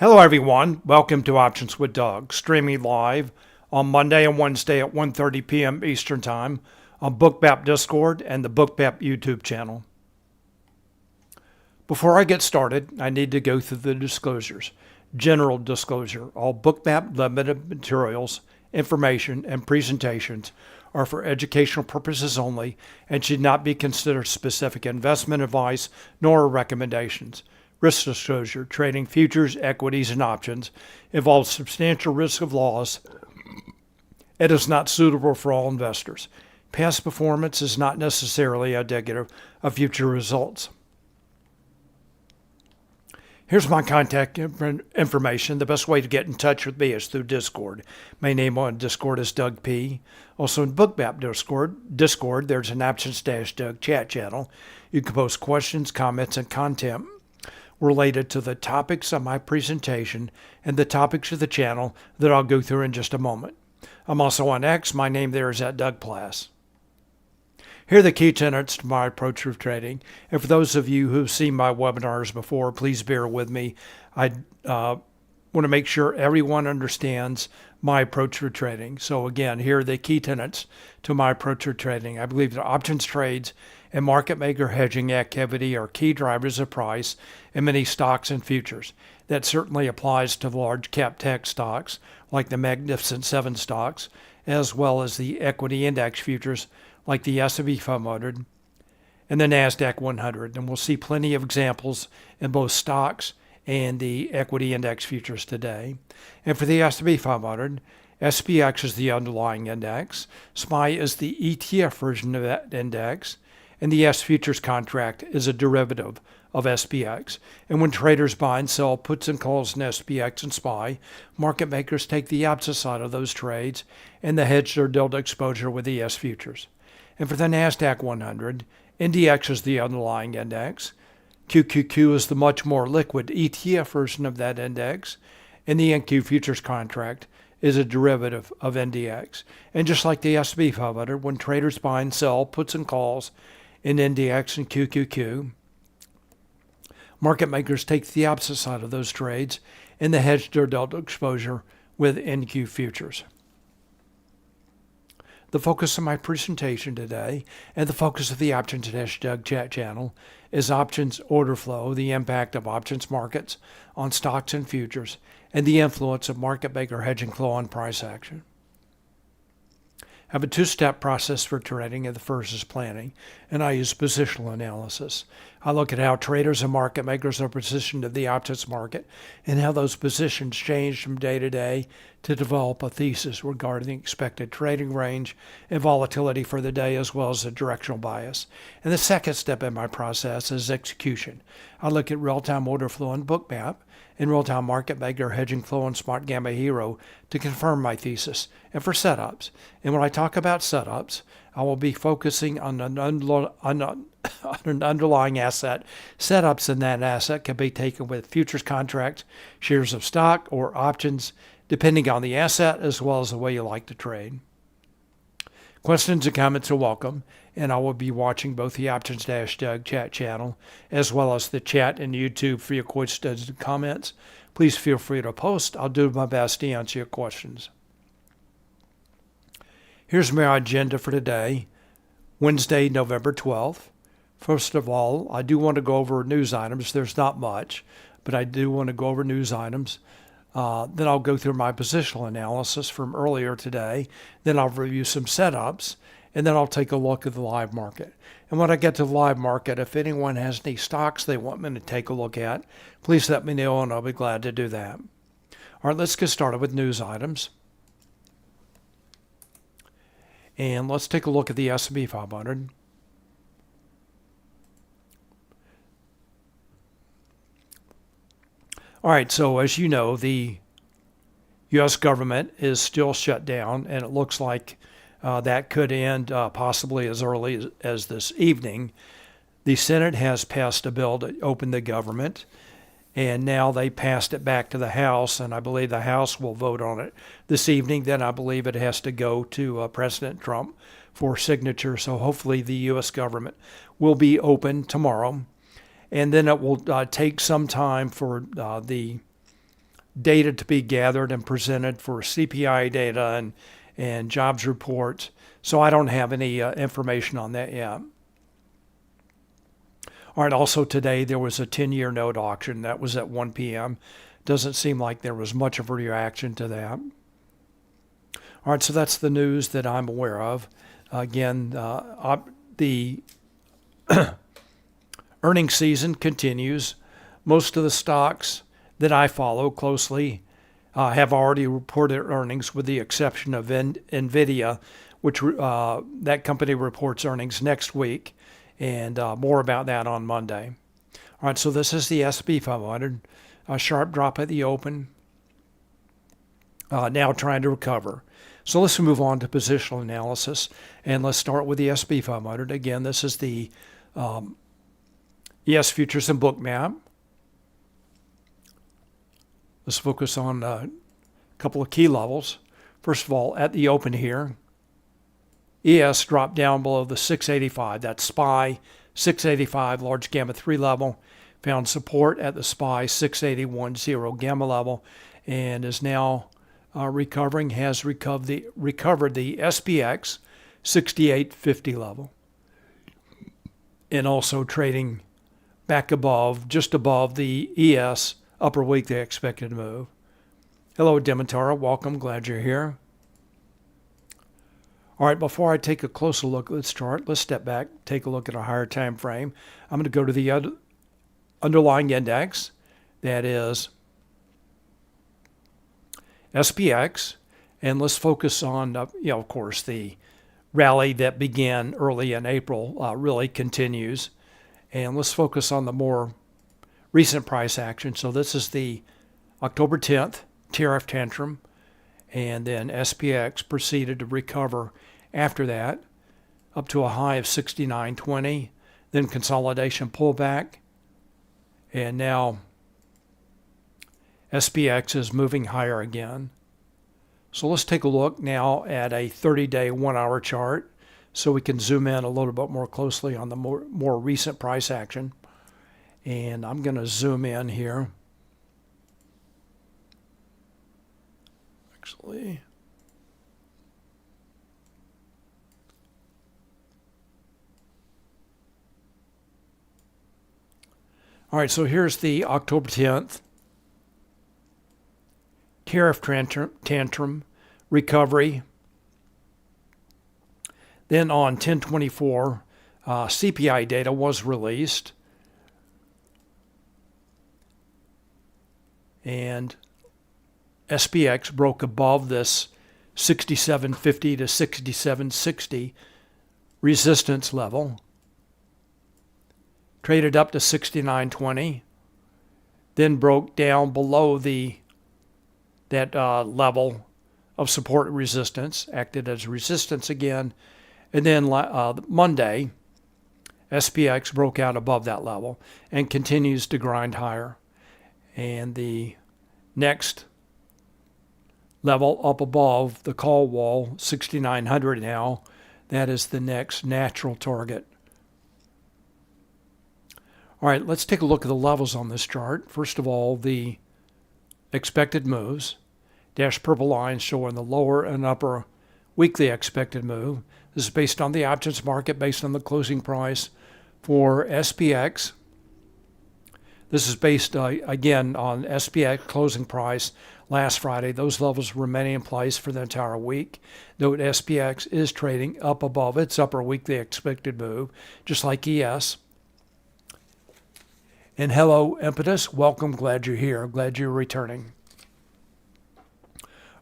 Hello everyone, welcome to Options with Doug, streaming live on Monday and Wednesday at 1:30 p.m. Eastern Time on Bookmap Discord and the Bookmap YouTube channel. Before I get started, I need to go through the disclosures. General disclosure: all Bookmap Ltd materials, information, and presentations are for educational purposes only and should not be considered specific investment advice nor recommendations. Risk disclosure: trading futures, equities, and options involves substantial risk of loss and is not suitable for all investors. Past performance is not necessarily indicative of future results. Here's my contact information. The best way to get in touch with me is through Discord. My name on Discord is Doug P. Also in Bookmap Discord, there's an Options-Doug chat channel. You can post questions, comments, and content related to the topics of my presentation and the topics of the channel that I'll go through in just a moment. I'm also on X. My name there is @Pless. Here are the key tenets to my approach to trading. And for those of you who've seen my webinars before, please bear with me. I want to make sure everyone understands my approach to trading. So again, here are the key tenets to my approach to trading. I believe that options trades and market maker hedging activity are key drivers of price in many stocks and futures. That certainly applies to the large cap tech stocks like the Magnificent Seven stocks, as well as the equity index futures like the S&P 500 and the NASDAQ 100. And we'll see plenty of examples in both stocks and the equity index futures today. And for the S&P 500, SPX is the underlying index, SPY is the ETF version of that index, and the S futures contract is a derivative of SPX. And when traders buy and sell puts and calls in SPX and SPY, market makers take the opposite side of those trades and they hedge their delta exposure with the S futures. And for the NASDAQ 100, NDX is the underlying index, QQQ is the much more liquid ETF version of that index, and the NQ futures contract is a derivative of NDX. And just like the S&P 500, when traders buy and sell puts and calls in NDX and QQQ, market makers take the opposite side of those trades and they hedge their delta exposure with NQ futures. The focus of my presentation today and the focus of the Options-Doug chat channel is options order flow, the impact of options markets on stocks and futures, and the influence of market maker hedging flow on price action. I have a two-step process for trading, and the first is planning, and I use positional analysis. I look at how traders and market makers are positioned in the options market and how those positions change from day to day to develop a thesis regarding the expected trading range and volatility for the day, as well as the directional bias. And the second step in my process is execution. I look at real-time order flow in Bookmap and real-time market maker hedging flow in Spotgamma Hero to confirm my thesis and for setups. And when I talk about setups, I will be focusing on an underlying asset. Setups in that asset can be taken with futures contracts, shares of stock, or options, depending on the asset as well as the way you like to trade. Questions and comments are welcome, and I will be watching both the Options-Doug chat channel as well as the chat and YouTube for your questions and comments. Please feel free to post. I'll do my best to answer your questions. Here's my agenda for today, Wednesday, November 12th. First of all, I do want to go over news items. There's not much, but I do want to go over news items. Then I'll go through my positional analysis from earlier today. Then I'll review some setups, and then I'll take a look at the live market. And when I get to the live market, if anyone has any stocks they want me to take a look at, please let me know, and I'll be glad to do that. All right, let's get started with news items. And let's take a look at the S&P 500. All right, so as you know, the U.S. government is still shut down, and it looks like that could end possibly as early as this evening. The Senate has passed a bill to open the government, and now they passed it back to the House, and I believe the House will vote on it this evening. Then I believe it has to go to President Trump for signature, so hopefully the U.S. government will be open tomorrow. And then it will take some time for the data to be gathered and presented for CPI data and jobs reports. So I don't have any information on that yet. All right, also today there was a 10-year note auction. That was at 1 p.m. Doesn't seem like there was much of a reaction to that. All right, so that's the news that I'm aware of. Again, the earnings season continues. Most of the stocks that I follow closely have already reported earnings, with the exception of NVIDIA, which that company reports earnings next week, and more about that on Monday. All right, so this is the S&P 500, a sharp drop at the open, now trying to recover. So let's move on to positional analysis, and let's start with the S&P 500. Again, this is the ES Futures and Bookmap. Let's focus on a couple of key levels. First of all, at the open here, ES dropped down below the 685. That's SPY 685 large gamma 3 level. Found support at the SPY 681.0 gamma level, and is now recovering. Has recovered the SPX 6850 level, and also trading back above, just above the ES upper weekly expected move. Hello, Demetara. Welcome. Glad you're here. All right, before I take a closer look at this chart, let's step back, take a look at a higher time frame. I'm going to go to the underlying index, that is SPX, and let's focus on, of course, the rally that began early in April really continues. And let's focus on the more recent price action. So this is the October 10th tariff tantrum, and then SPX proceeded to recover after that up to a high of 69.20, then consolidation pullback, and now SPX is moving higher again. So let's take a look now at a 30-day 1-hour chart so we can zoom in a little bit more closely on the more recent price action. And I'm going to zoom in here. Actually, all right, so here's the October 10th tariff tantrum recovery. Then on 10/24, CPI data was released, and SPX broke above this 67.50 to 67.60 resistance level, traded up to 69.20, then broke down below that level of support and resistance, acted as resistance again, and then Monday, SPX broke out above that level and continues to grind higher. And the next level up above the call wall, 6,900 now, that is the next natural target. All right, let's take a look at the levels on this chart. First of all, the expected moves. Dashed purple lines showing the lower and upper weekly expected move. This is based on the options market, based on the closing price for SPX. This is based, again, on SPX closing price last Friday. Those levels remaining in place for the entire week. Note SPX is trading up above its upper weekly expected move, just like ES. And hello, Impetus. Welcome. Glad you're here. Glad you're returning.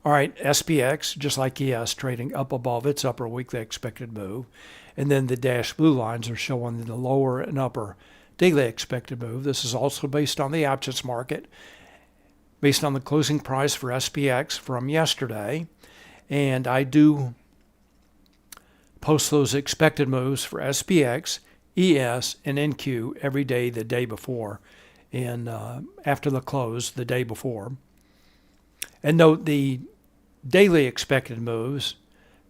All right, SPX, just like ES, trading up above its upper weekly expected move. And then the dashed blue lines are showing the lower and upper daily expected move. This is also based on the options market, based on the closing price for SPX from yesterday. And I do post those expected moves for SPX, ES, and NQ every day the day before, and after the close the day before. And note the daily expected moves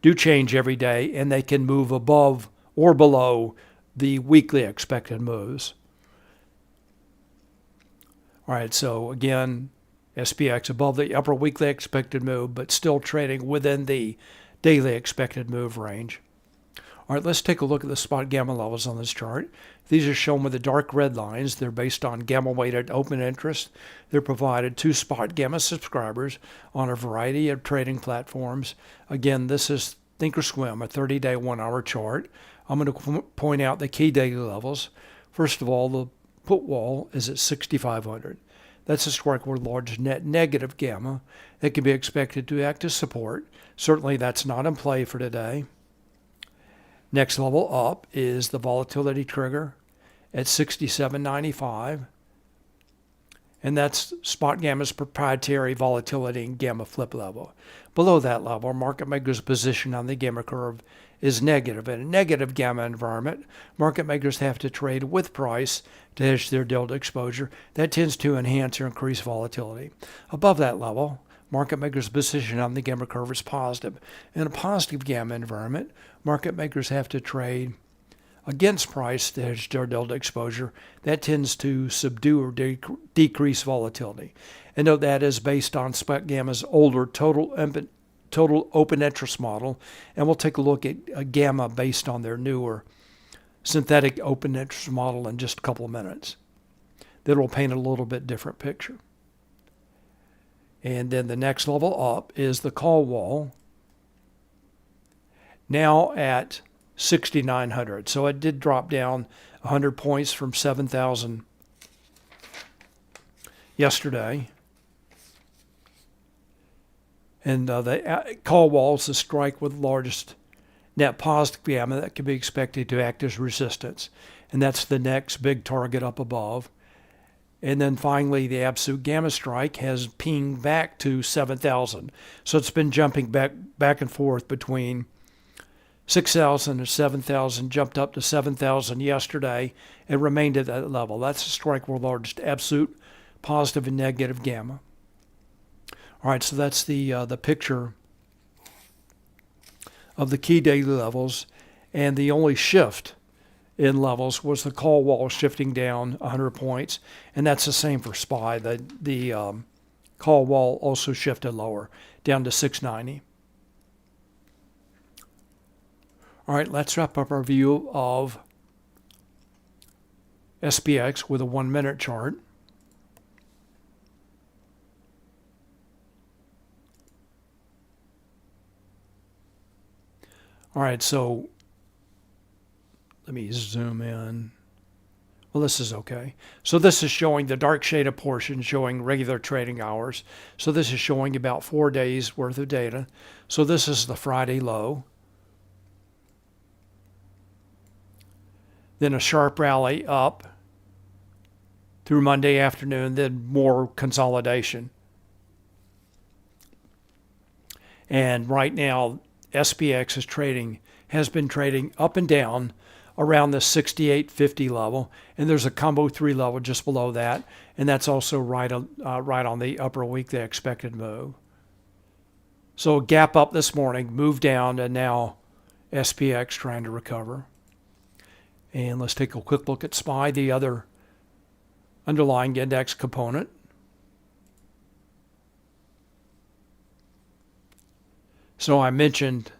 do change every day, and they can move above or below the weekly expected moves. All right, so again, SPX above the upper weekly expected move, but still trading within the daily expected move range. All right, let's take a look at the spot gamma levels on this chart. These are shown with the dark red lines. They're based on gamma-weighted open interest. They're provided to spot gamma subscribers on a variety of trading platforms. Again, this is Thinkorswim, a 30-day 1-hour chart. I'm going to point out the key daily levels. First of all, the put wall is at 6,500. That's a strike with large net negative gamma that can be expected to act as support. Certainly that's not in play for today. Next level up is the volatility trigger at 67.95. And that's Spot Gamma's proprietary volatility and gamma flip level. Below that level, market makers' position on the gamma curve is negative. In a negative gamma environment, market makers have to trade with price to hedge their delta exposure. That tends to enhance or increase volatility. Above that level, market makers' position on the gamma curve is positive. In a positive gamma environment, market makers have to trade against price to hedge their delta exposure. That tends to subdue or decrease volatility. And note that is based on Spotgamma's older total open interest model. And we'll take a look at gamma based on their newer synthetic open interest model in just a couple of minutes. That will paint a little bit different picture. And then the next level up is the call wall, now at 6,900. So it did drop down 100 points from 7,000 yesterday. And the call wall is the strike with largest net positive gamma that can be expected to act as resistance. And that's the next big target up above. And then finally, the absolute gamma strike has pinged back to 7,000. So it's been jumping back and forth between 6,000 and 7,000, jumped up to 7,000 yesterday, and remained at that level. That's the strike with largest absolute positive and negative gamma. All right, so that's the picture of the key daily levels, and the only shift in levels was the call wall shifting down 100 points, and that's the same for SPY. The call wall also shifted lower, down to 690. All right, let's wrap up our view of SPX with a 1-minute chart. All right, so let me zoom in. Well, this is okay. So this is showing the dark shaded portion showing regular trading hours. So this is showing about 4 days worth of data. So this is the Friday low. Then a sharp rally up through Monday afternoon, then more consolidation. And right now, SPX has been trading up and down around the 68.50 level, and there's a combo 3 level just below that, and that's also right on the upper weekly expected move. So a gap up this morning, move down, and now SPX trying to recover. And let's take a quick look at SPY, the other underlying index component. So I mentioned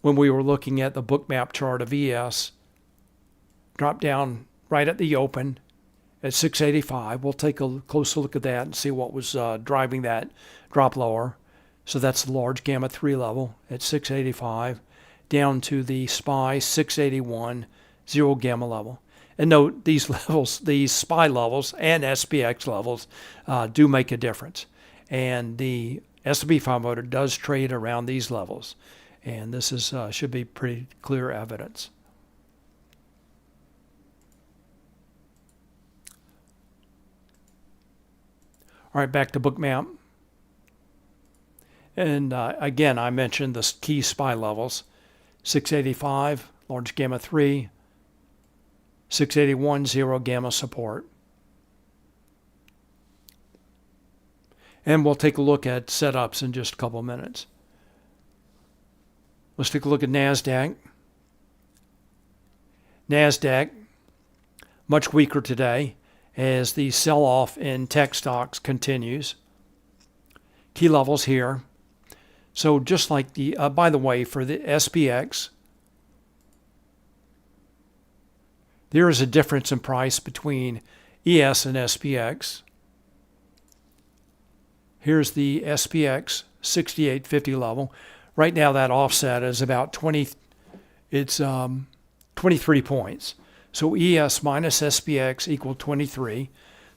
when we were looking at the Bookmap chart of ES, dropped down right at the open at 685. We'll take a closer look at that and see what was driving that drop lower. So that's the large gamma 3 level at 685, down to the SPY 681 zero gamma level. And note these levels, these SPY levels and SPX levels do make a difference. And the S&P 500 does trade around these levels. And this is should be pretty clear evidence. All right, back to Bookmap. And again, I mentioned the key SPY levels. 685, large gamma 3, 681, zero gamma support. And we'll take a look at setups in just a couple of minutes. Let's take a look at NASDAQ. NASDAQ, much weaker today as the sell-off in tech stocks continues. key levels here. So just like the, by the way, for the SPX, there is a difference in price between ES and SPX. Here's the SPX 68.50 level. Right now that offset is about 23 points. So ES minus SPX equal 23.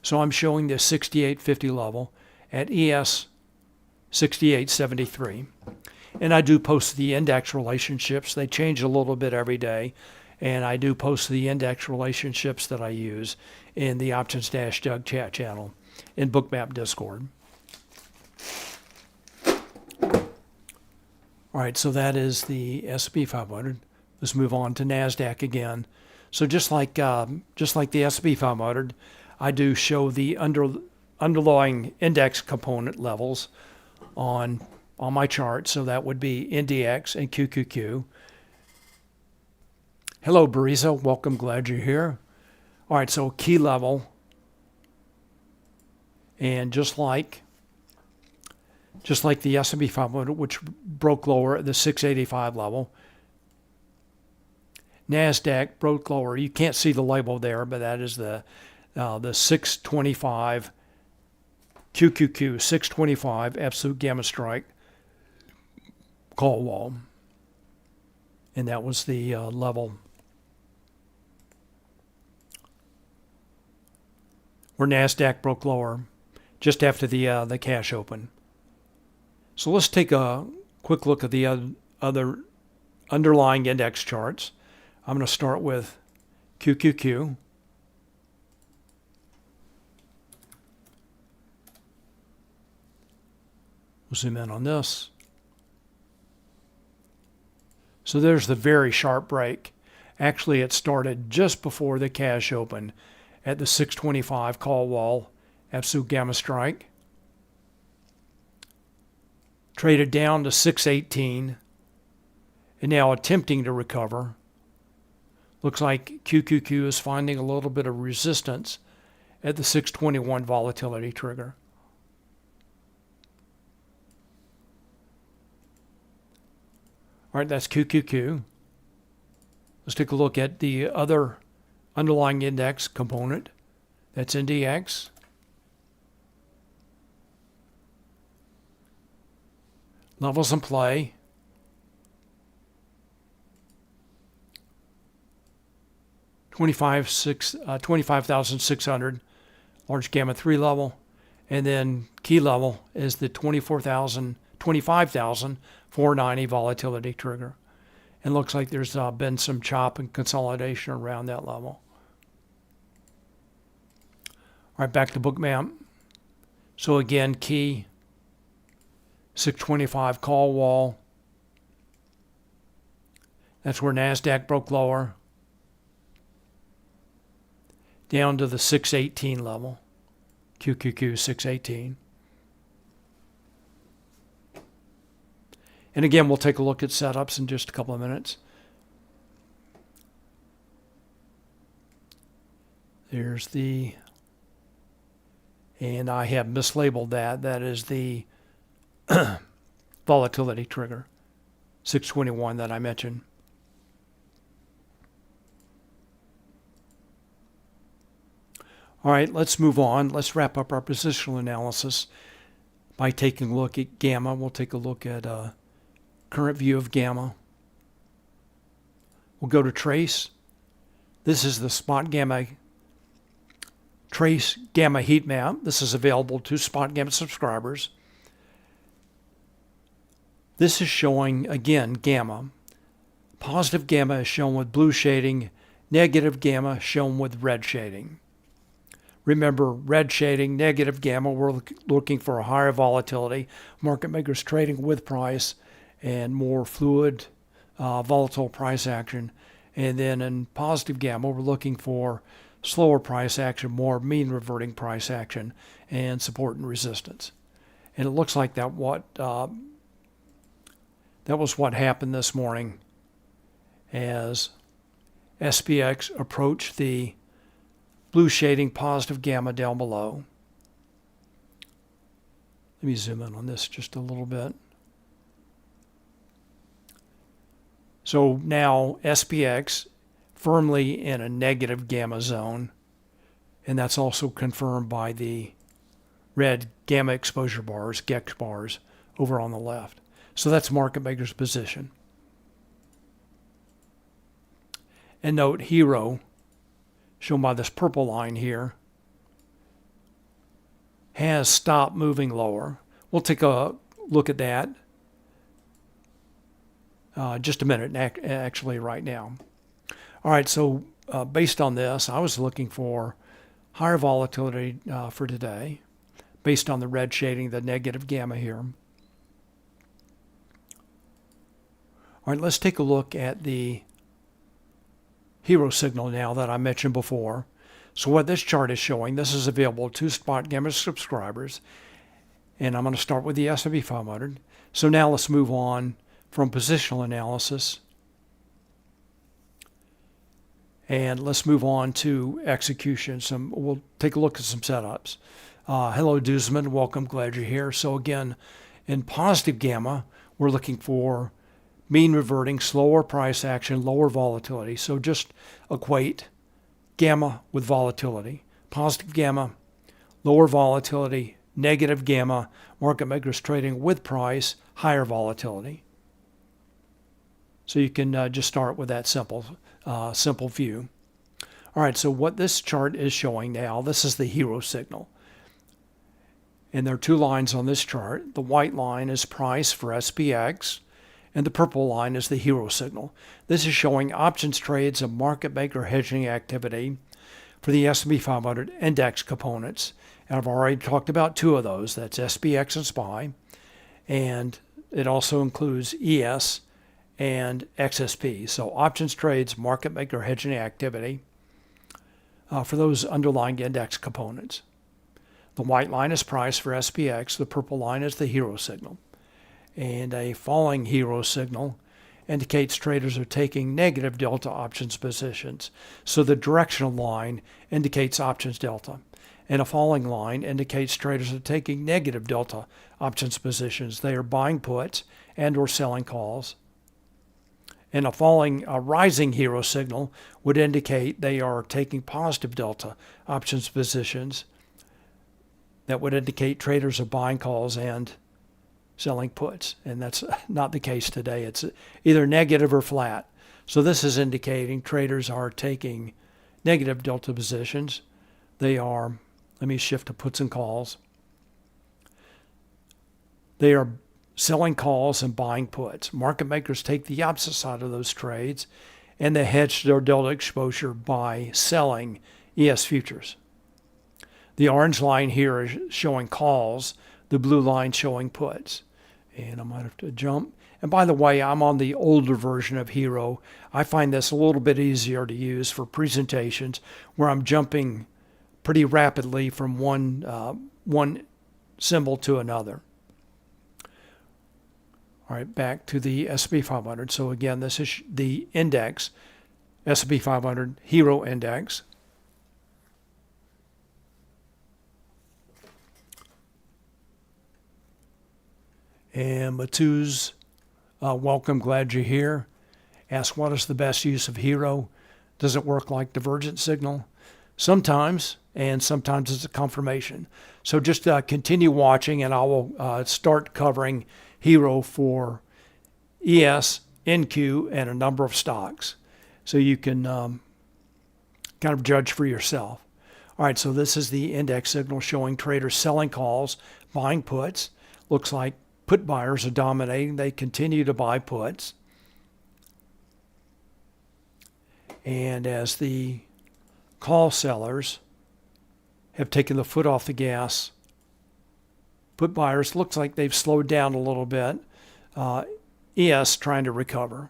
So I'm showing the 68.50 level at ES 68.73. And I do post the index relationships. They change a little bit every day. And I do post the index relationships that I use in the Options-Doug chat channel in Bookmap Discord. All right, so that is the S&P 500. Let's move on to NASDAQ again. So just like the S&P 500, I do show the underlying index component levels on my chart. So that would be NDX and QQQ. Hello, Bariza. Welcome. Glad you're here. All right, so key level. And just like the S&P 500, which broke lower at the 685 level, NASDAQ broke lower. You can't see the label there, but that is the 625 QQQ, 625 absolute gamma strike call wall. And that was the level where NASDAQ broke lower just after the cash open. So let's take a quick look at the other underlying index charts. I'm going to start with QQQ. We'll zoom in on this. So there's the very sharp break. Actually, it started just before the cash open at the 625 call wall, absolute gamma strike. Traded down to 618 and now attempting to recover. Looks like QQQ is finding a little bit of resistance at the 621 volatility trigger. All right, that's QQQ. Let's take a look at the other underlying index component. That's NDX. Levels in play. $25,600 large gamma 3 level, and then key level is the 25,490 volatility trigger. And looks like there's been some chop and consolidation around that level. All right, back to Bookmap. So again, key 625 call wall. That's where NASDAQ broke lower. Down to the 618 level, QQQ 618. And again, we'll take a look at setups in just a couple of minutes. There's the, and I have mislabeled that. That is the volatility trigger, 621 that I mentioned. All right, let's move on. Let's wrap up our positional analysis by taking a look at gamma. We'll take a look at current view of gamma. We'll go to trace. This is the Spotgamma trace gamma heat map. This is available to Spotgamma subscribers. This is showing, again, gamma. Positive gamma is shown with blue shading. Negative gamma shown with red shading. Remember, red shading, negative gamma, we're looking for a higher volatility. Market makers trading with price and more fluid, volatile price action. And then in positive gamma, we're looking for slower price action, more mean reverting price action, and support and resistance. And it looks like that was what happened this morning as SPX approached the blue shading positive gamma down below. Let me zoom in on this just a little bit. So now SPX firmly in a negative gamma zone, and that's also confirmed by the red gamma exposure bars, GEX bars, over on the left. So that's market maker's position. And note Hero, shown by this purple line here, has stopped moving lower. We'll take a look at that just a minute, actually right now. All right, so based on this, I was looking for higher volatility for today, based on the red shading, the negative gamma here. All right, let's take a look at the Hero signal now that I mentioned before. So what this chart is showing, this is available to Spotgamma subscribers, and I'm going to start with the S&P 500. So now let's move on from positional analysis, and let's move on to execution. We'll take a look at some setups. Hello, Duzman. Welcome. Glad you're here. So again, in positive gamma, we're looking for mean reverting, slower price action, lower volatility. So just equate gamma with volatility. Positive gamma, lower volatility. Negative gamma, market makers trading with price, higher volatility. So you can just start with that simple view. All right, so what this chart is showing now, this is the Hero signal. And there are two lines on this chart. The white line is price for SPX, and the purple line is the Hero signal. This is showing options trades of market maker hedging activity for the S&P 500 index components. And I've already talked about two of those. That's SPX and SPY. And it also includes ES and XSP. So options trades, market maker hedging activity for those underlying index components. The white line is price for SPX. The purple line is the Hero signal. And a falling Hero signal indicates traders are taking negative delta options positions. So the directional line indicates options delta. And a falling line indicates traders are taking negative delta options positions. They are buying puts and or selling calls. And a rising Hero signal would indicate they are taking positive delta options positions. That would indicate traders are buying calls and selling puts, and that's not the case today. It's either negative or flat. So this is indicating traders are taking negative delta positions. They are, let me shift to puts and calls. They are selling calls and buying puts. Market makers take the opposite side of those trades, and they hedge their delta exposure by selling ES futures. The orange line here is showing calls, the blue line showing puts. And I might have to jump. And by the way, I'm on the older version of Hero. I find this a little bit easier to use for presentations where I'm jumping pretty rapidly from one symbol to another. All right, back to the S&P 500. So again, this is the index, S&P 500 Hero Index. And Matuz, welcome, glad you're here. Ask, what is the best use of Hero? Does it work like divergent signal? Sometimes, and sometimes it's a confirmation. So just continue watching, and I will start covering Hero for ES, NQ, and a number of stocks. So you can kind of judge for yourself. All right, so this is the index signal showing traders selling calls, buying puts. Looks like put buyers are dominating. They continue to buy puts. And as the call sellers have taken the foot off the gas, put buyers, looks like they've slowed down a little bit. ES trying to recover,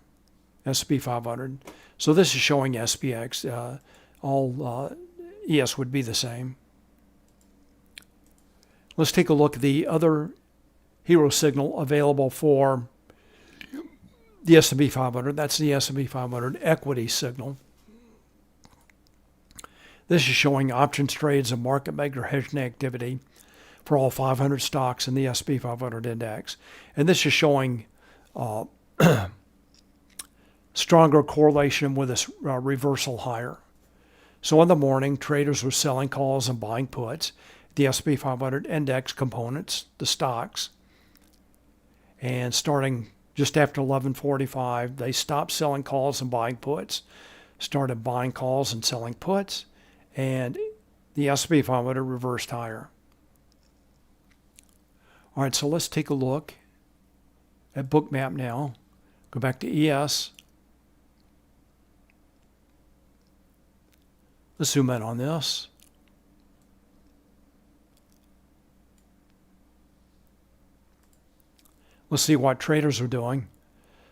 S&P 500. So this is showing SPX. All ES would be the same. Let's take a look at the other Hero signal available for the S&P 500. That's the S&P 500 equity signal. This is showing options trades and market maker hedging activity for all 500 stocks in the S&P 500 index. And this is showing stronger correlation with this reversal higher. So in the morning, traders were selling calls and buying puts, the S&P 500 index components, the stocks. And starting just after 11:45, they stopped selling calls and buying puts, started buying calls and selling puts, and the S&P 500 reversed higher. All right, so let's take a look at Bookmap now. Go back to ES. Let's zoom in on this. Let's see what traders are doing.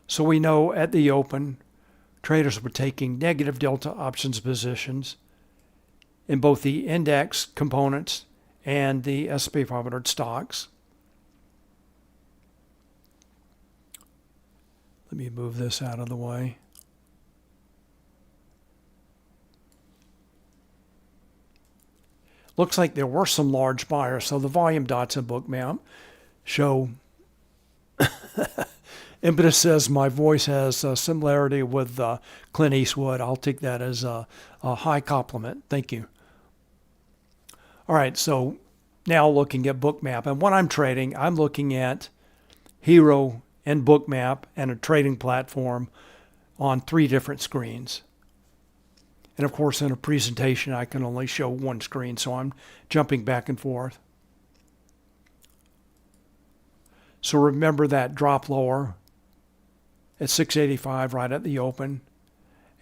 So we know at the open, traders were taking negative delta options positions in both the index components and the S&P 500 stocks. Let me move this out of the way. Looks like there were some large buyers. So the volume dots in Bookmap show. Impetus says my voice has a similarity with Clint Eastwood. I'll take that as a high compliment. Thank you. All right, so now looking at Bookmap. And when I'm trading, I'm looking at Hero and Bookmap and a trading platform on 3 different screens. And of course, in a presentation, I can only show one screen, so I'm jumping back and forth. So remember that drop lower at 685 right at the open.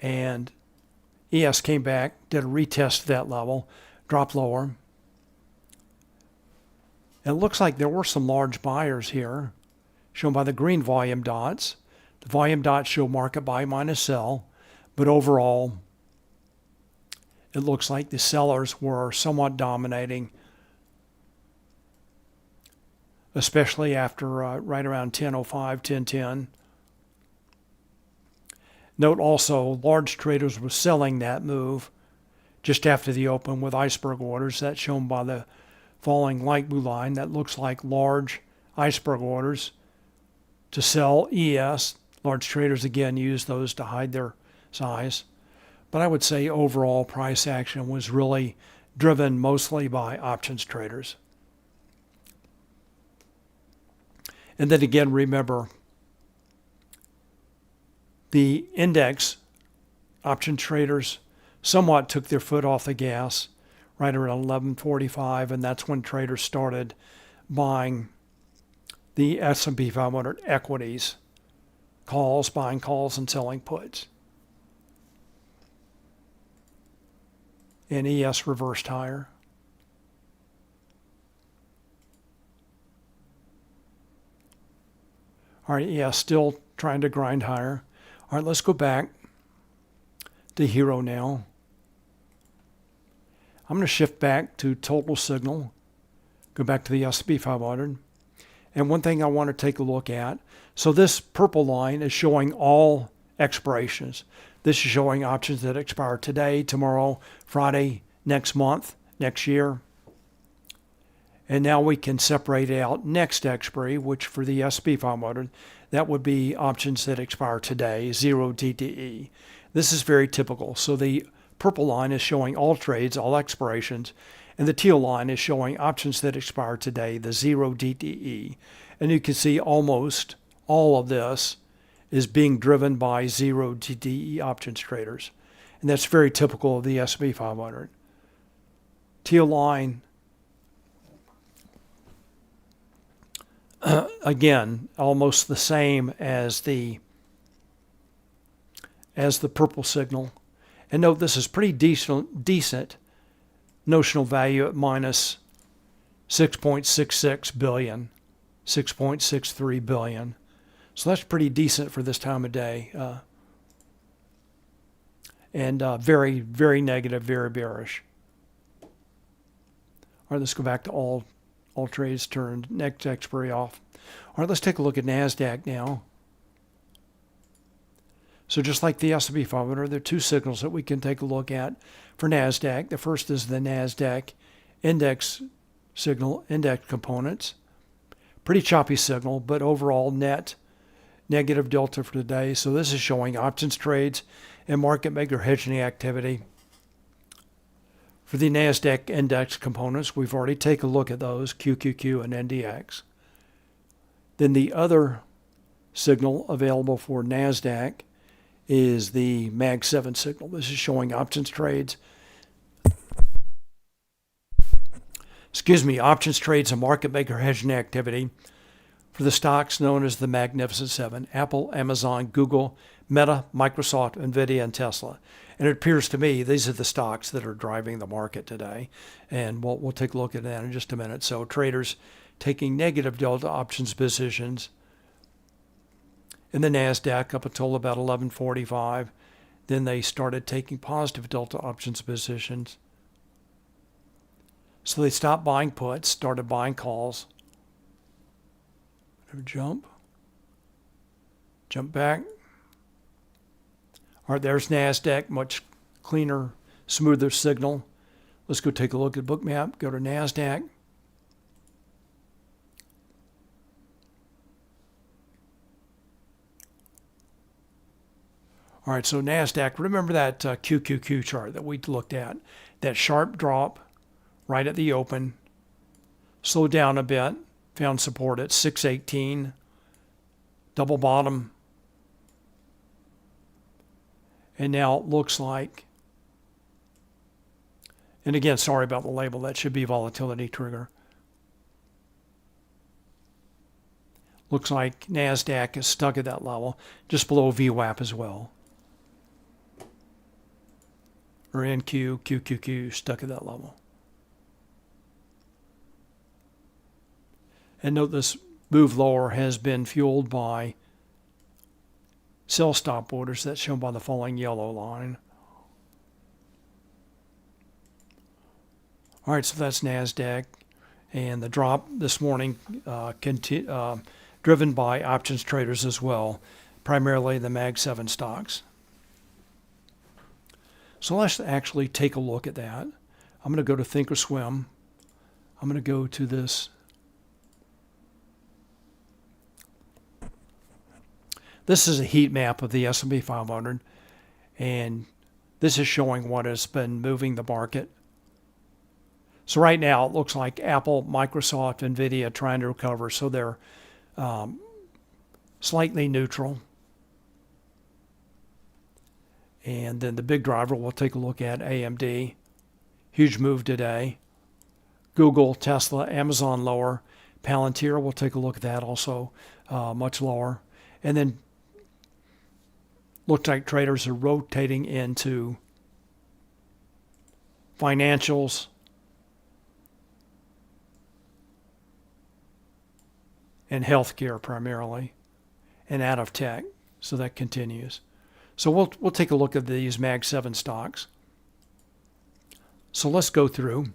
And ES came back, did a retest of that level, dropped lower. And it looks like there were some large buyers here, shown by the green volume dots. The volume dots show market buy minus sell, but overall, it looks like the sellers were somewhat dominating, especially after right around 10:05, 10:10. Note also, large traders were selling that move just after the open with iceberg orders. That's shown by the falling light blue line. That looks like large iceberg orders to sell ES. Large traders, again, use those to hide their size. But I would say overall price action was really driven mostly by options traders. And then again, remember, the index option traders somewhat took their foot off the gas right around 11:45, and that's when traders started buying the S&P 500 equities, calls, buying calls and selling puts. And ES reversed higher. All right, ES still trying to grind higher. All right, let's go back to Hero now. I'm going to shift back to total signal, go back to the S&P 500. And one thing I want to take a look at, so this purple line is showing all expirations. This is showing options that expire today, tomorrow, Friday, next month, next year. And now we can separate out next expiry, which for the S&P 500, that would be options that expire today, 0 DTE. This is very typical. So the purple line is showing all trades, all expirations, and the teal line is showing options that expire today, the 0 DTE. And you can see almost all of this is being driven by 0 DTE options traders. And that's very typical of the S&P 500. Teal line, again, almost the same as the purple signal. And note this is pretty decent notional value at minus 6.66 billion, 6.63 billion. So that's pretty decent for this time of day. And very, very negative, very bearish. All right, let's go back to all trades turned, next expiry off. All right, let's take a look at NASDAQ now. So just like the S&P 500, there are 2 signals that we can take a look at for NASDAQ. The first is the NASDAQ index signal, index components. Pretty choppy signal, but overall net negative delta for today. So this is showing options trades and market maker hedging activity. For the NASDAQ index components, we've already taken a look at those, QQQ and NDX. Then the other signal available for NASDAQ is the Mag 7 signal. This is showing options trades. Options trades and market maker hedging activity for the stocks known as the Magnificent Seven: Apple, Amazon, Google, Meta, Microsoft, Nvidia, and Tesla. And it appears to me these are the stocks that are driving the market today. And we'll take a look at that in just a minute. So traders taking negative delta options positions in the NASDAQ up until about 11:45. Then they started taking positive delta options positions. So they stopped buying puts, started buying calls. Jump back. All right, there's NASDAQ, much cleaner, smoother signal. Let's go take a look at Bookmap. Go to NASDAQ. All right, so NASDAQ, remember that QQQ chart that we looked at? That sharp drop right at the open, slowed down a bit, found support at 618, double bottom, and now it looks like, and again, sorry about the label, that should be volatility trigger. Looks like NASDAQ is stuck at that level, just below VWAP as well. Or NQ, QQQ, stuck at that level. And note this move lower has been fueled by sell stop orders. That's shown by the falling yellow line. All right, so that's NASDAQ. And the drop this morning driven by options traders as well, primarily the Mag 7 stocks. So let's actually take a look at that. I'm going to go to Thinkorswim. I'm going to go to this. This is a heat map of the S&P 500, and this is showing what has been moving the market. So right now it looks like Apple, Microsoft, Nvidia trying to recover, so they're slightly neutral. And then the big driver, we'll take a look at AMD. Huge move today. Google, Tesla, Amazon lower. Palantir, we'll take a look at that also, much lower. And then looks like traders are rotating into financials and healthcare primarily, and out of tech. So that continues. So we'll take a look at these Mag 7 stocks. So let's go through.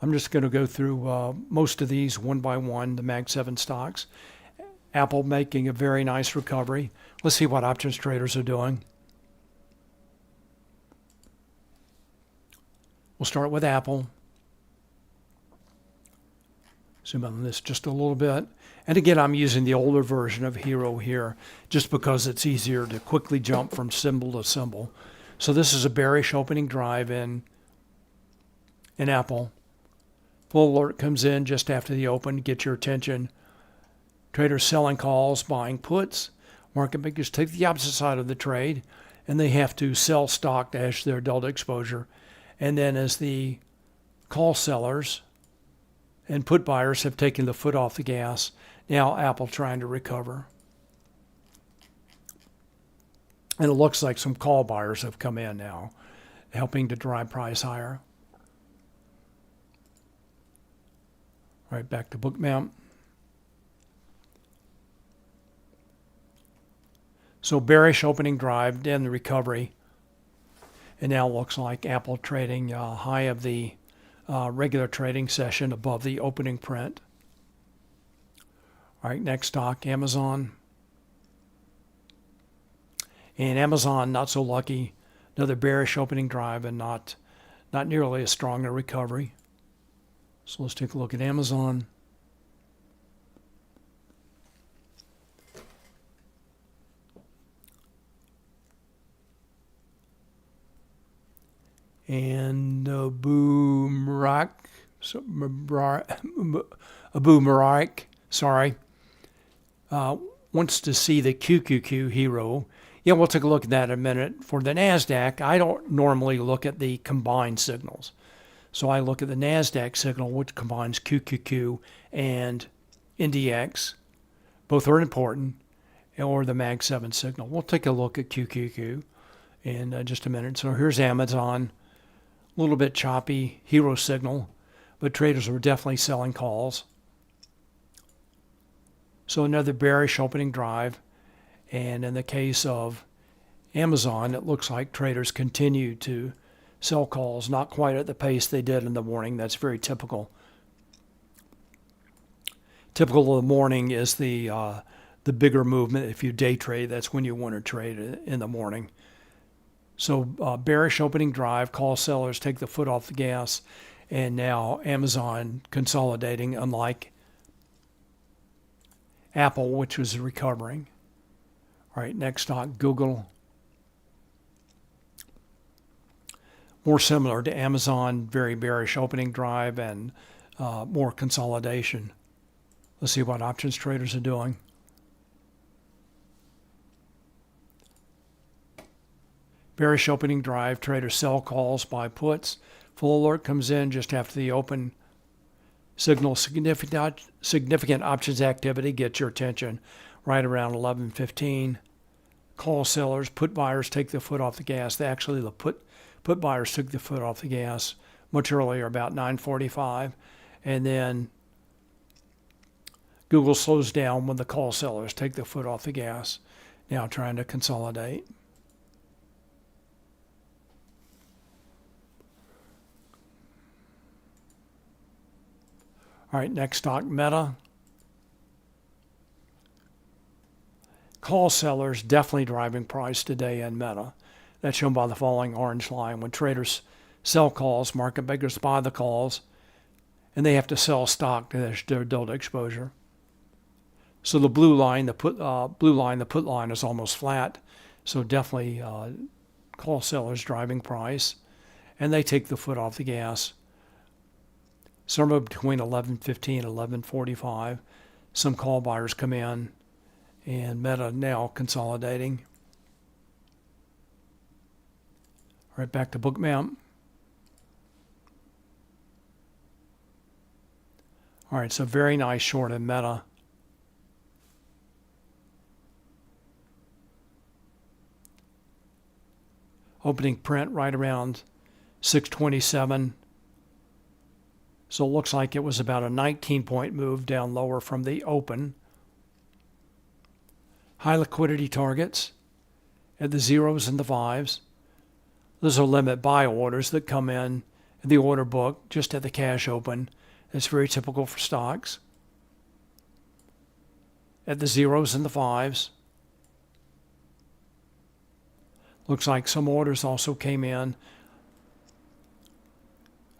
I'm just going to go through most of these one by one, the Mag 7 stocks. Apple making a very nice recovery. Let's see what options traders are doing. We'll start with Apple. Zoom in on this just a little bit. And again, I'm using the older version of Hero here just because it's easier to quickly jump from symbol to symbol. So this is a bearish opening drive in Apple. Full alert comes in just after the open, get your attention. Traders selling calls, buying puts. Market makers take the opposite side of the trade, and they have to sell stock to hedge their delta exposure. And then as the call sellers and put buyers have taken the foot off the gas, now Apple trying to recover. And it looks like some call buyers have come in now, helping to drive price higher. All right, back to Bookmap. So bearish opening drive, then the recovery. And now it looks like Apple trading high of the regular trading session above the opening print. All right, next stock, Amazon. And Amazon, not so lucky. Another bearish opening drive and not nearly as strong a recovery. So let's take a look at Amazon. And Abu Murak, sorry, wants to see the QQQ hero. Yeah, we'll take a look at that in a minute. For the NASDAQ, I don't normally look at the combined signals. So I look at the NASDAQ signal, which combines QQQ and NDX. Both are important, or the Mag 7 signal. We'll take a look at QQQ in just a minute. So here's Amazon. A little bit choppy hero signal, but traders were definitely selling calls. So another bearish opening drive. And in the case of Amazon, it looks like traders continue to sell calls, not quite at the pace they did in the morning. That's very typical. Typical of the morning is the bigger movement. If you day trade, that's when you want to trade in the morning. So bearish opening drive, call sellers take the foot off the gas, and now Amazon consolidating, unlike Apple, which was recovering. All right, next stock, Google. More similar to Amazon, very bearish opening drive and more consolidation. Let's see what options traders are doing. Bearish opening drive, traders sell calls, buy puts. Full alert comes in just after the open. Signal significant options activity gets your attention right around 11:15. Call sellers, put buyers take the foot off the gas. Actually, the put buyers took the foot off the gas much earlier, about 9:45. And then Google slows down when the call sellers take the foot off the gas, now trying to consolidate. All right, next stock, Meta. Call sellers definitely driving price today in Meta. That's shown by the following orange line. When traders sell calls, market makers buy the calls, and they have to sell stock to build exposure. So the blue line, the put line is almost flat. So definitely call sellers driving price, and they take the foot off the gas. Somewhere between 11:15 and 11:45, some call buyers come in, and Meta now consolidating. All right, back to Bookmap. All right, so very nice short in Meta. Opening print right around 627. So it looks like it was about a 19-point move down lower from the open. High liquidity targets at the zeros and the fives. Those are limit buy orders that come in the order book just at the cash open. That's very typical for stocks. At the zeros and the fives. Looks like some orders also came in.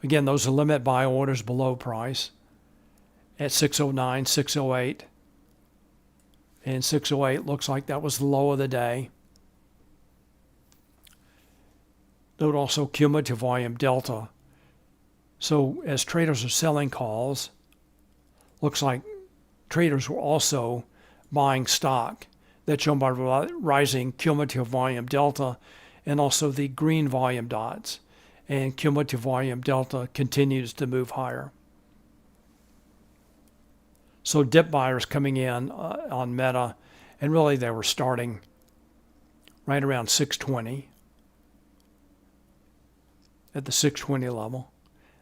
Again, those are limit buy orders below price at 609, 608. And 608 looks like that was the low of the day. Note also cumulative volume delta. So as traders are selling calls, looks like traders were also buying stock. That's shown by rising cumulative volume delta and also the green volume dots. And cumulative volume delta continues to move higher. So dip buyers coming in on Meta, and really they were starting right around 620 at the 620 level.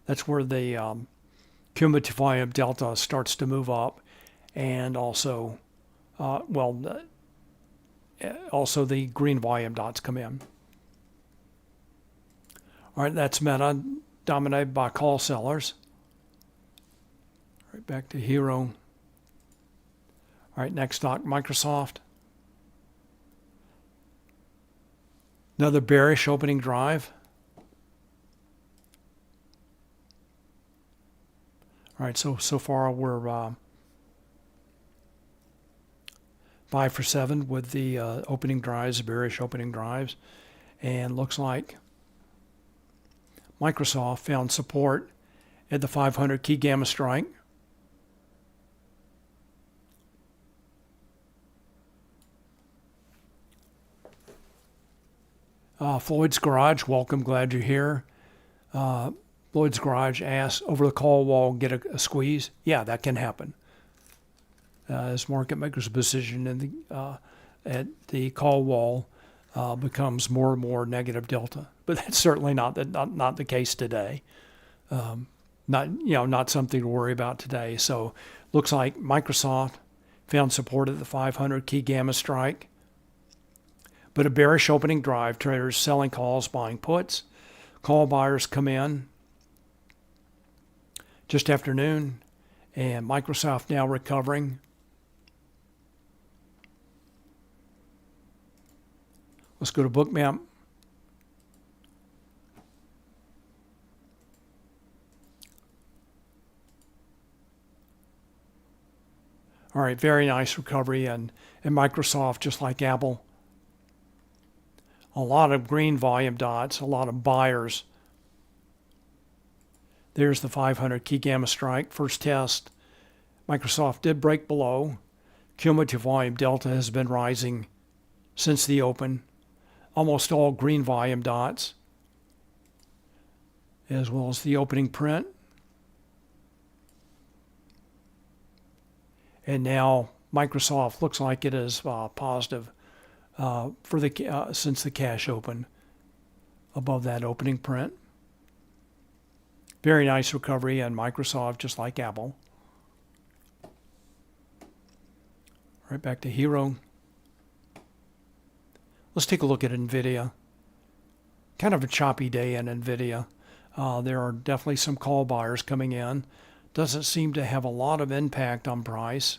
That's where the cumulative volume delta starts to move up, and also, also the green volume dots come in. All right, that's Meta, dominated by call sellers. All right, back to Hero. All right, next stock, Microsoft. Another bearish opening drive. All right, so far we're 5 for 7 with the opening drives, bearish opening drives, and looks like Microsoft found support at the 500 key gamma strike. Floyd's Garage, welcome, glad you're here. Floyd's Garage asks, over the call wall, get a squeeze. Yeah, that can happen. As market makers' position in at the call wall becomes more and more negative delta, but that's certainly not the case today. Not something to worry about today. So, looks like Microsoft found support at the 500 key gamma strike, but a bearish opening drive. Traders selling calls, buying puts. Call buyers come in just after noon, and Microsoft now recovering. Let's go to Bookmap. All right, very nice recovery, and Microsoft, just like Apple, a lot of green volume dots, a lot of buyers. There's the 500 key gamma strike, first test. Microsoft did break below. Cumulative volume delta has been rising since the open. Almost all green volume dots, as well as the opening print. And now Microsoft looks like it is positive for the since the cash open above that opening print. Very nice recovery in Microsoft, just like Apple. Right back to Hero. Let's take a look at NVIDIA. Kind of a choppy day in NVIDIA. There are definitely some call buyers coming in. Doesn't seem to have a lot of impact on price.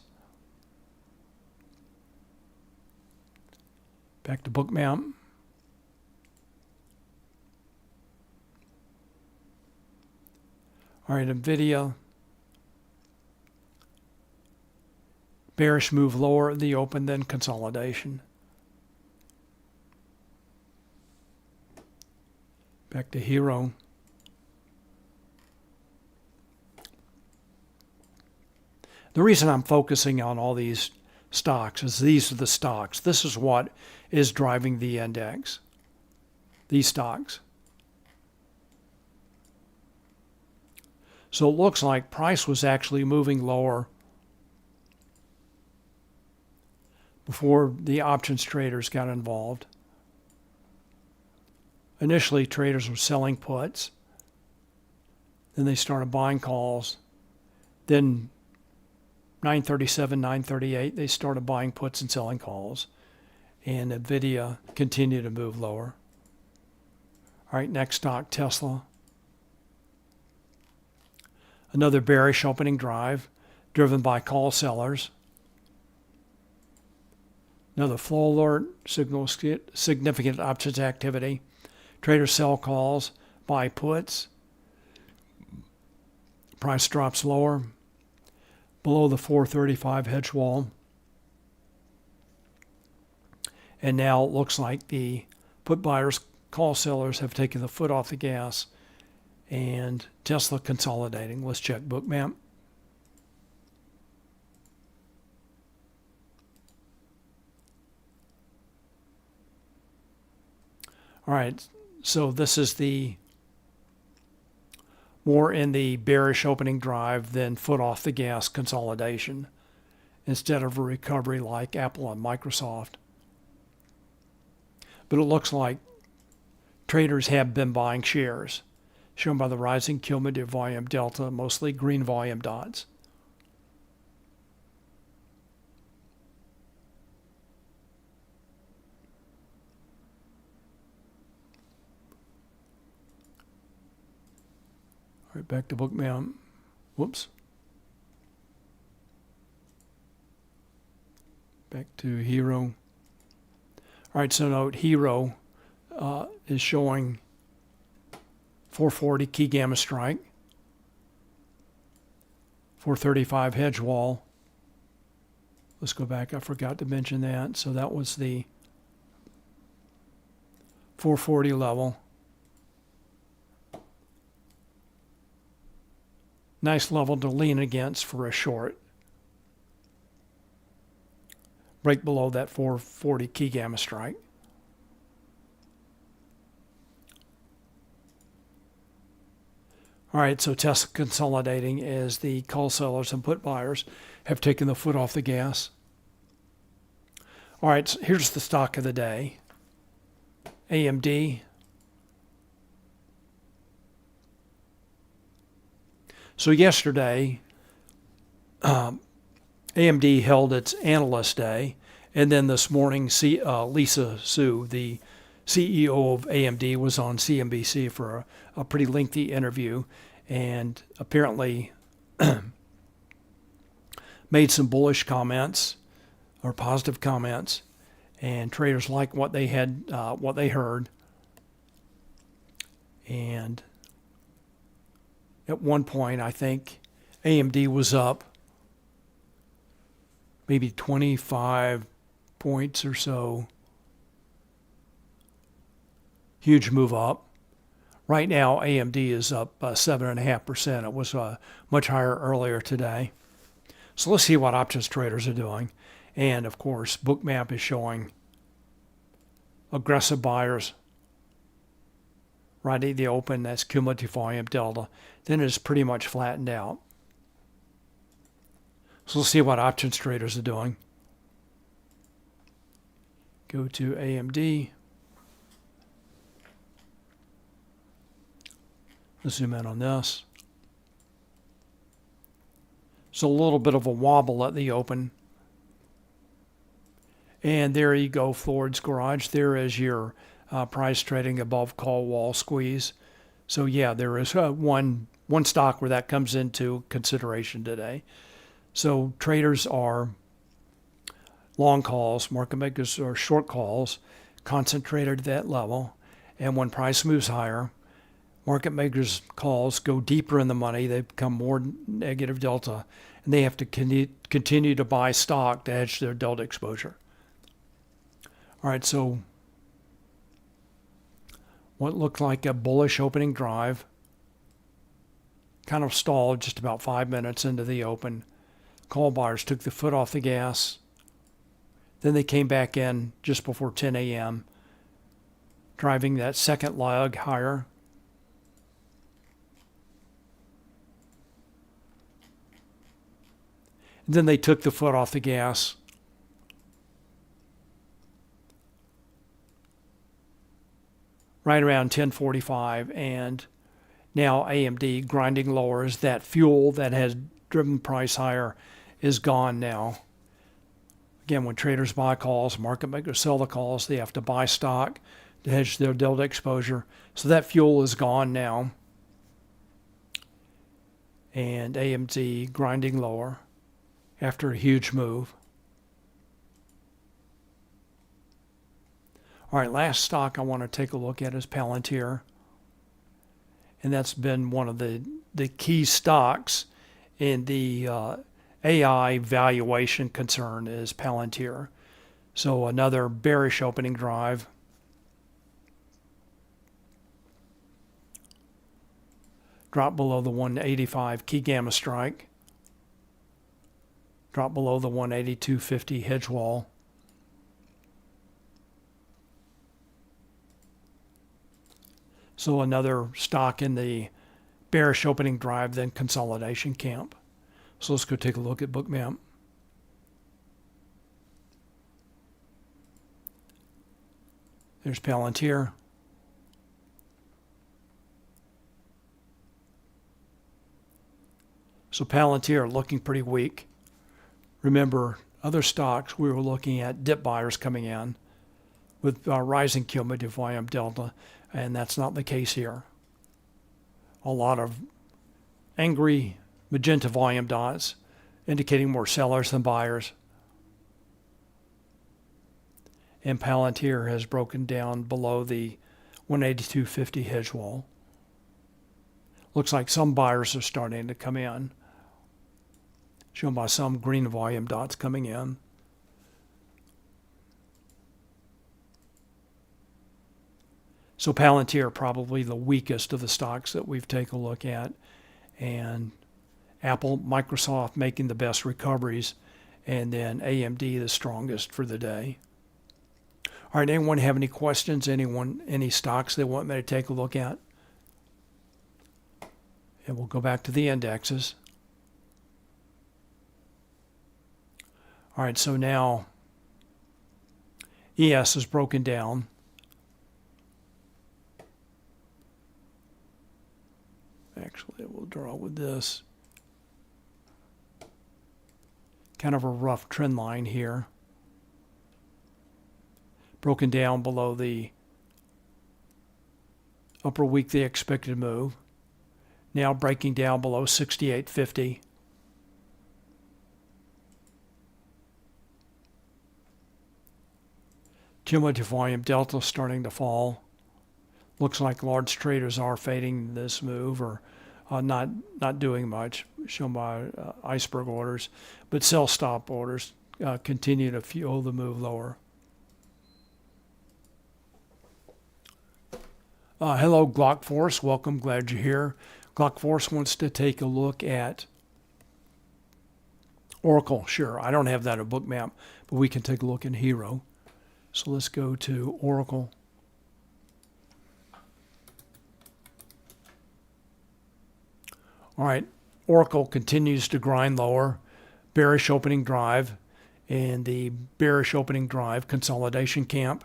Back to Bookmap. All right, NVIDIA. Bearish move lower at the open, then consolidation. Back to Hero. The reason I'm focusing on all these stocks is these are the stocks. This is what is driving the index. These stocks. So it looks like price was actually moving lower before the options traders got involved. Initially, traders were selling puts. Then they started buying calls. Then 937, 938, they started buying puts and selling calls. And NVIDIA continued to move lower. All right, next stock, Tesla. Another bearish opening drive driven by call sellers. Another flow alert signals significant options activity. Traders sell calls, buy puts. Price drops lower, below the 435 hedge wall. And now it looks like the put buyers, call sellers have taken the foot off the gas, and Tesla consolidating. Let's check Bookmap. All right, so this is the more in the bearish opening drive than foot off the gas consolidation instead of a recovery like Apple and Microsoft. But it looks like traders have been buying shares, shown by the rising cumulative volume delta, mostly green volume dots. All right, back to Bookmap. Whoops. Back to Hero. All right, so note Hero is showing 440 key gamma strike. 435 hedge wall. Let's go back. I forgot to mention that. So that was the 440 level. Nice level to lean against for a short. Break below that 440 key gamma strike. All right, so Tesla consolidating as the call sellers and put buyers have taken the foot off the gas. All right, so here's the stock of the day. AMD. So yesterday, AMD held its analyst day, and then this morning, Lisa Su, the CEO of AMD, was on CNBC for a pretty lengthy interview, and apparently made some bullish comments or positive comments, and traders liked what they heard. And at one point, I think AMD was up maybe 25 points or so. Huge move up. Right now, AMD is up 7.5%. It was much higher earlier today. So let's see what options traders are doing. And of course, Bookmap is showing aggressive buyers right at the open. That's cumulative volume delta. Then it's pretty much flattened out. So let's see what options traders are doing. Go to AMD. Let's zoom in on this. So a little bit of a wobble at the open. And there you go, Ford's Garage. There is your price trading above call wall squeeze. So yeah, there is one stock where that comes into consideration today. So traders are long calls, market makers are short calls, concentrated at that level. And when price moves higher, market makers' calls go deeper in the money. They become more negative delta, and they have to continue to buy stock to hedge their delta exposure. All right, so what looked like a bullish opening drive kind of stalled just about 5 minutes into the open. Call buyers took the foot off the gas. Then they came back in just before 10 a.m., driving that second leg higher. And then they took the foot off the gas. Right around 10:45, and now AMD grinding lower as that fuel that has driven price higher is gone now. Again, when traders buy calls, market makers sell the calls, they have to buy stock to hedge their delta exposure. So that fuel is gone now. And AMD grinding lower after a huge move. All right, last stock I want to take a look at is Palantir. And that's been one of the key stocks in the AI valuation concern is Palantir. So another bearish opening drive. Drop below the 185 key gamma strike. Drop below the 182.50 hedge wall. So another stock in the bearish opening drive, then consolidation camp. So let's go take a look at Bookmap. There's Palantir. So Palantir looking pretty weak. Remember, other stocks we were looking at dip buyers coming in with rising cumulative volume delta, and that's not the case here. A lot of angry magenta volume dots indicating more sellers than buyers. And Palantir has broken down below the 182.50 hedge wall. Looks like some buyers are starting to come in. shown by some green volume dots coming in. So Palantir probably the weakest of the stocks that we've taken a look at, and Apple, Microsoft making the best recoveries, and then AMD the strongest for the day. All right, anyone have any questions? Any stocks they want me to take a look at? And we'll go back to the indexes. All right, so now ES is broken down. Actually, we'll draw with this. Kind of a rough trend line here. Broken down below the upper weekly expected move. Now breaking down below 68.50. Cumulative volume delta starting to fall. Looks like large traders are fading this move, or not doing much, shown by iceberg orders, but sell stop orders continue to fuel the move lower. Hello, Glock Force. Welcome. Glad you're here. Glock Force wants to take a look at Oracle. Sure, I don't have that at Bookmap, but we can take a look in Hero. So let's go to Oracle. All right, Oracle continues to grind lower. Bearish opening drive, and the bearish opening drive consolidation camp.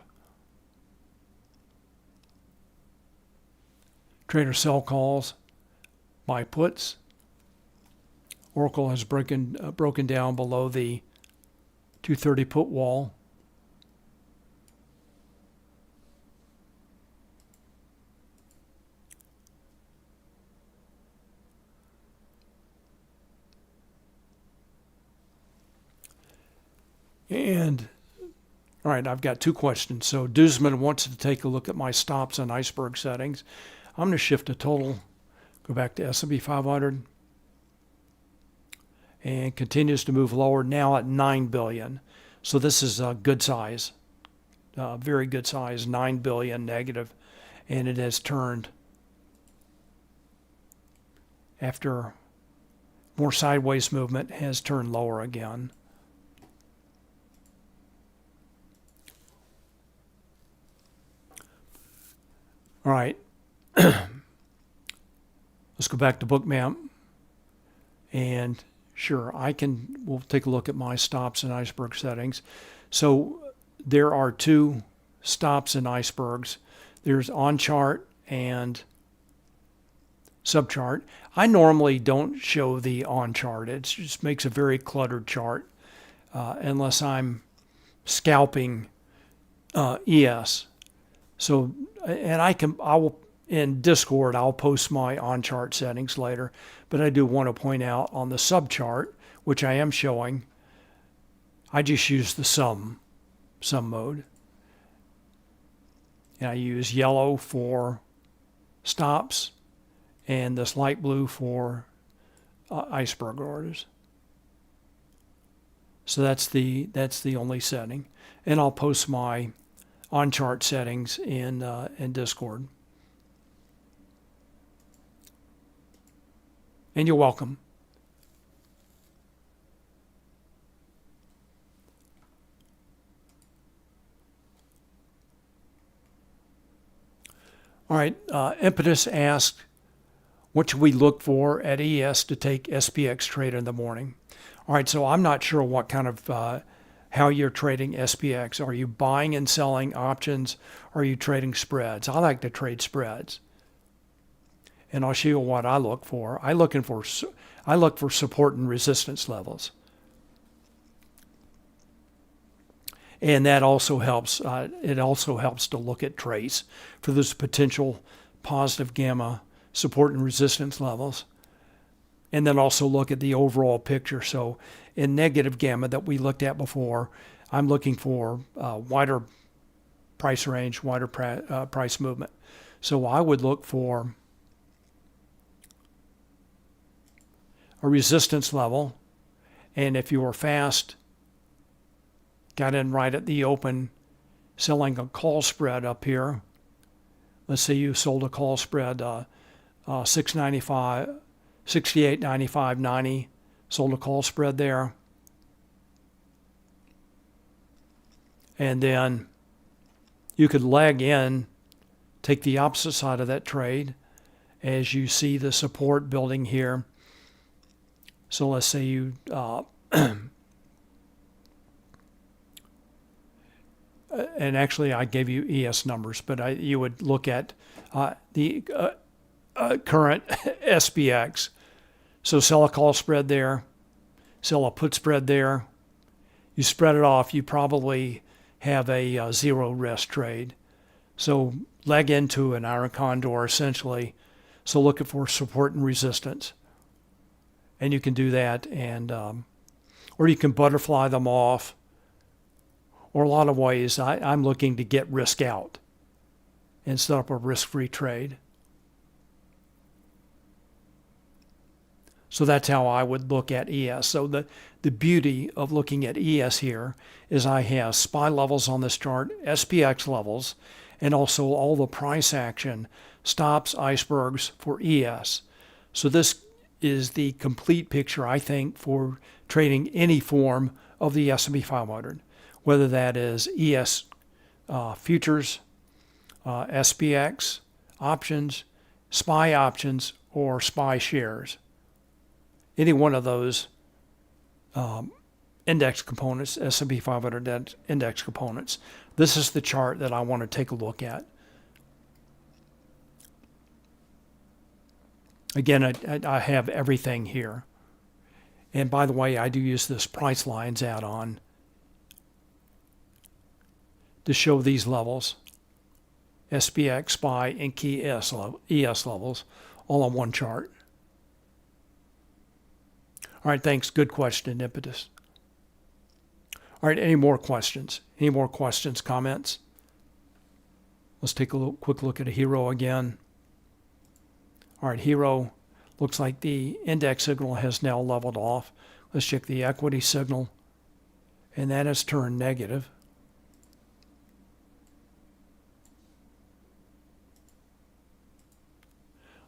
Trader sell calls, buy puts. Oracle has broken down below the 230 put wall. And, all right, I've got two questions. So Duzman wants to take a look at my stops and iceberg settings. I'm going to shift to total, go back to S&P 500, and continues to move lower, now at 9 billion. So this is a good size, very good size, 9 billion negative, and it has turned after more sideways movement, has turned lower again. All right, let's go back to Bookmap, and sure, we'll take a look at my stops and iceberg settings. So there are two stops and icebergs. There's on chart and subchart. I normally don't show the on chart. It just makes a very cluttered chart unless I'm scalping ES. So, and I will in Discord, I'll post my on chart settings later, but I do want to point out on the subchart, which I am showing, I just use the sum mode. And I use yellow for stops and this light blue for iceberg orders. So that's the only setting. And I'll post my on chart settings in Discord. And you're welcome. All right, Impetus asked, what should we look for at ES to take SPX trade in the morning? All right, so I'm not sure what kind of how you're trading SPX. Are you buying and selling options? Or are you trading spreads? I like to trade spreads. And I'll show you what I look for. I look for support and resistance levels. And that also helps. It also helps to look at trace for those potential positive gamma support and resistance levels. And then also look at the overall picture. So in negative gamma that we looked at before, I'm looking for wider price range, wider price movement. So I would look for a resistance level And if you were fast, got in right at the open, selling a call spread up here. Let's say you sold a call spread 695, 68.95.90, sold a call spread there. And then you could leg in, take the opposite side of that trade as you see the support building here. So let's say you and actually I gave you ES numbers, but you would look at the current SPX. So sell a call spread there, sell a put spread there. You spread it off, you probably have a zero risk trade. So leg into an iron condor essentially. So looking for support and resistance. And you can do that, and or you can butterfly them off, or a lot of ways. I'm looking to get risk out and set up a risk-free trade. So that's how I would look at ES. So the beauty of looking at ES here is I have SPY levels on this chart, SPX levels, and also all the price action, stops, icebergs for ES. So this is the complete picture, I think, for trading any form of the S&P 500, whether that is ES futures, SPX options, SPY options, or SPY shares. Any one of those index components, S&P 500 index components. This is the chart that I want to take a look at. Again, I have everything here. And by the way, I do use this price lines add-on to show these levels, SPX, SPY, and key ES levels, all on one chart. All right, thanks. Good question, Impetus. All right, any more questions? Any more questions, comments? Let's take a quick look at a hero again. All right, hero, looks like the index signal has now leveled off. Let's check the equity signal, and that has turned negative.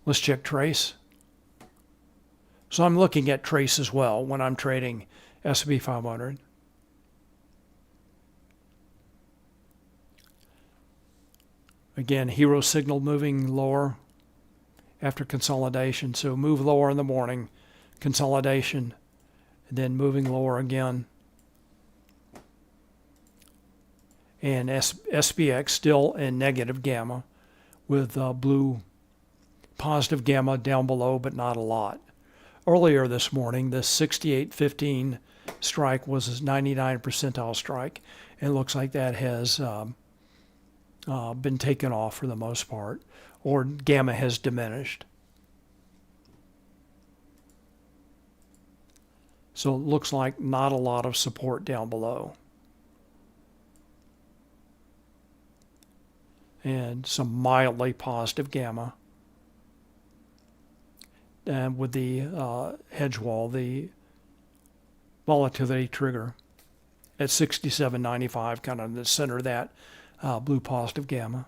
Let's check trace. So I'm looking at trace as well when I'm trading S&P 500. Again, hero signal moving lower after consolidation. So move lower in the morning, consolidation, and then moving lower again. And SPX still in negative gamma with blue positive gamma down below, but not a lot. Earlier this morning, the 68.15 strike was a 99 percentile strike. And it looks like that has been taken off for the most part, or gamma has diminished. So it looks like not a lot of support down below. And some mildly positive gamma. And with the hedge wall, the volatility trigger at 67.95, kind of in the center of that blue positive gamma.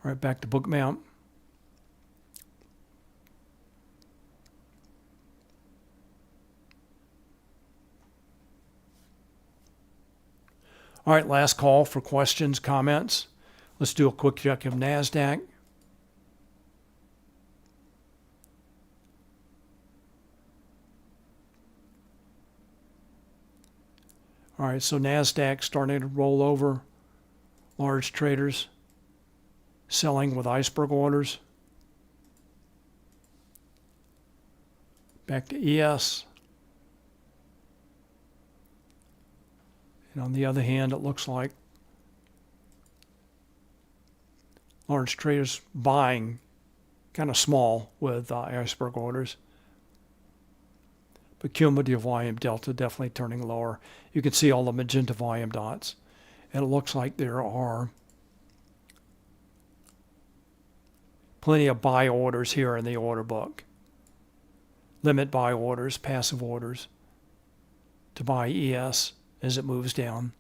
All right, back to Bookmap. All right, last call for questions, comments. Let's do a quick check of NASDAQ. All right, so NASDAQ starting to roll over. Large traders selling with iceberg orders. Back to ES. And on the other hand, it looks like large traders buying kind of small with iceberg orders. But cumulative volume delta definitely turning lower. You can see all the magenta volume dots. And it looks like there are plenty of buy orders here in the order book. limit buy orders, passive orders, to buy ES as it moves down.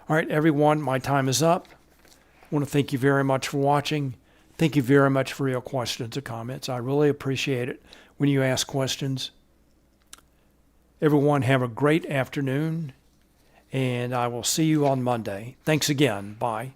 All right, everyone, my time is up. I want to thank you very much for watching. Thank you very much for your questions and comments. I really appreciate it when you ask questions. Everyone, have a great afternoon, and I will see you on Monday. Thanks again. Bye.